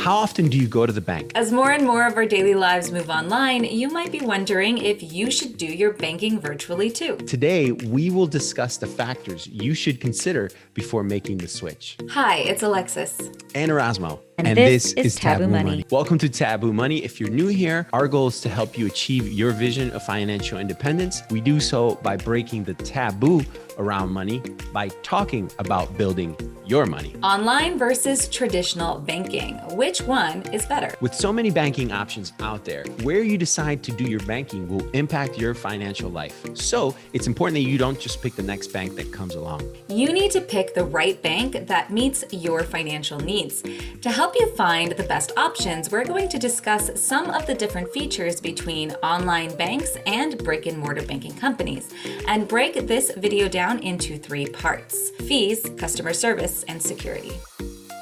How often do you go to the bank? As more and more of our daily lives move online, you might be wondering if you should do your banking virtually too. Today, we will discuss the factors you should consider before making the switch. Hi, it's Alexis. And Erasmo. And this is TabuMoney. Welcome to TabuMoney. If you're new here, our goal is to help you achieve your vision of financial independence. We do so by breaking the taboo around money, by talking about building your money. Online versus traditional banking. Which one is better? With so many banking options out there, where you decide to do your banking will impact your financial life. So it's important that you don't just pick the next bank that comes along. You need to pick the right bank that meets your financial needs. To help you find the best options, we're going to discuss some of the different features between online banks and brick-and-mortar banking companies, and break this video down into 3 parts: fees, customer service, and security.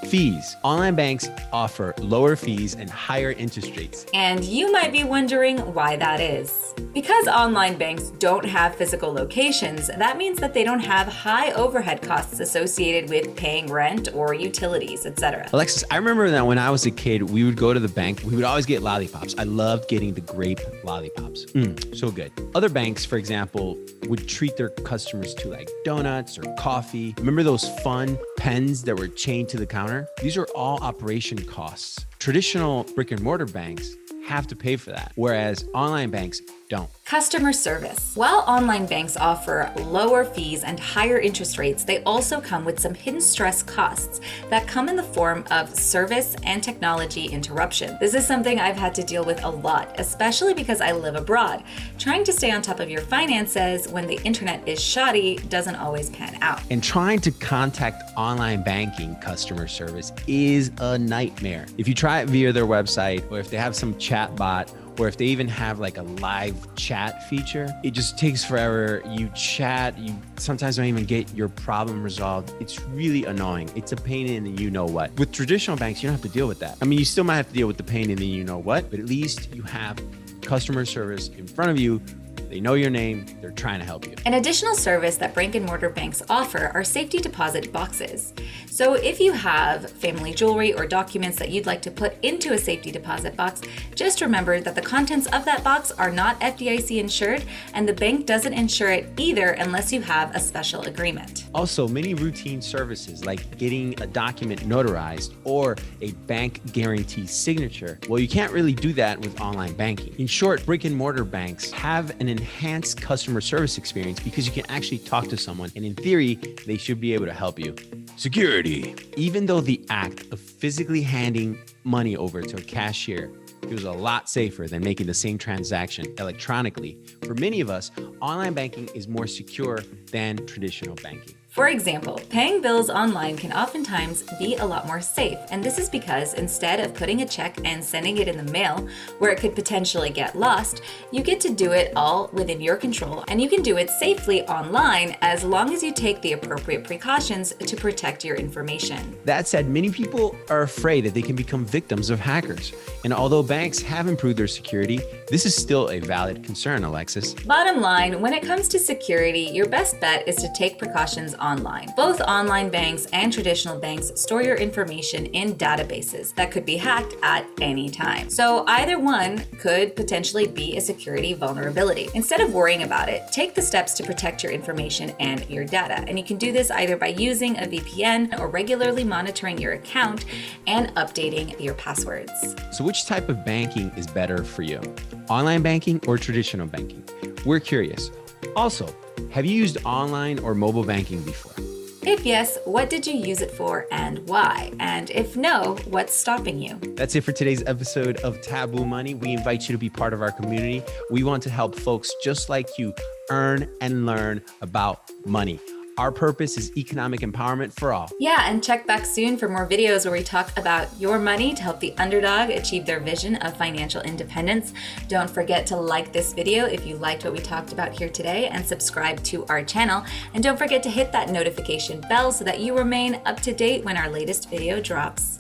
Fees. Online banks offer lower fees and higher interest rates. And you might be wondering why that is. Because online banks don't have physical locations, that means that they don't have high overhead costs associated with paying rent or utilities, etc. Alexis, I remember that when I was a kid, we would go to the bank, we would always get lollipops. I loved getting the grape lollipops. So good. Other banks, for example, would treat their customers to like donuts or coffee. Remember those fun pens that were chained to the counter? These are all operation costs. Traditional brick and mortar banks have to pay for that, whereas online banks don't. Customer service. While online banks offer lower fees and higher interest rates, they also come with some hidden stress costs that come in the form of service and technology interruption. This is something I've had to deal with a lot, especially because I live abroad. Trying to stay on top of your finances when the internet is shoddy doesn't always pan out. And trying to contact online banking customer service is a nightmare. If you try it via their website, or if they have some chat bot, or if they even have like a live chat feature, it just takes forever. You chat, you sometimes don't even get your problem resolved. It's really annoying. It's a pain in the you know what. With traditional banks, you don't have to deal with that. I mean, you still might have to deal with the pain in the you know what, but at least you have customer service in front of you. They know your name, they're trying to help you. An additional service that brick-and-mortar banks offer are safety deposit boxes. So if you have family jewelry or documents that you'd like to put into a safety deposit box, just remember that the contents of that box are not FDIC insured, and the bank doesn't insure it either unless you have a special agreement. Also, many routine services like getting a document notarized or a bank guarantee signature, well, you can't really do that with online banking. In short, brick-and-mortar banks have an enhanced customer service experience because you can actually talk to someone, and in theory, they should be able to help you. Security. Even though the act of physically handing money over to a cashier feels a lot safer than making the same transaction electronically, for many of us, online banking is more secure than traditional banking. For example, paying bills online can oftentimes be a lot more safe, and this is because instead of putting a check and sending it in the mail, where it could potentially get lost, you get to do it all within your control, and you can do it safely online as long as you take the appropriate precautions to protect your information. That said, many people are afraid that they can become victims of hackers, and although banks have improved their security, this is still a valid concern, Alexis. Bottom line, when it comes to security, your best bet is to take precautions online. Both online banks and traditional banks store your information in databases that could be hacked at any time. So either one could potentially be a security vulnerability. Instead of worrying about it, take the steps to protect your information and your data. And you can do this either by using a VPN or regularly monitoring your account and updating your passwords. So which type of banking is better for you? Online banking or traditional banking? We're curious. Also, have you used online or mobile banking before? If yes, what did you use it for and why? And if no, what's stopping you? That's it for today's episode of TabuMoney. We invite you to be part of our community. We want to help folks just like you earn and learn about money. Our purpose is economic empowerment for all. Yeah, and check back soon for more videos where we talk about your money to help the underdog achieve their vision of financial independence. Don't forget to like this video if you liked what we talked about here today, and subscribe to our channel. And don't forget to hit that notification bell so that you remain up to date when our latest video drops.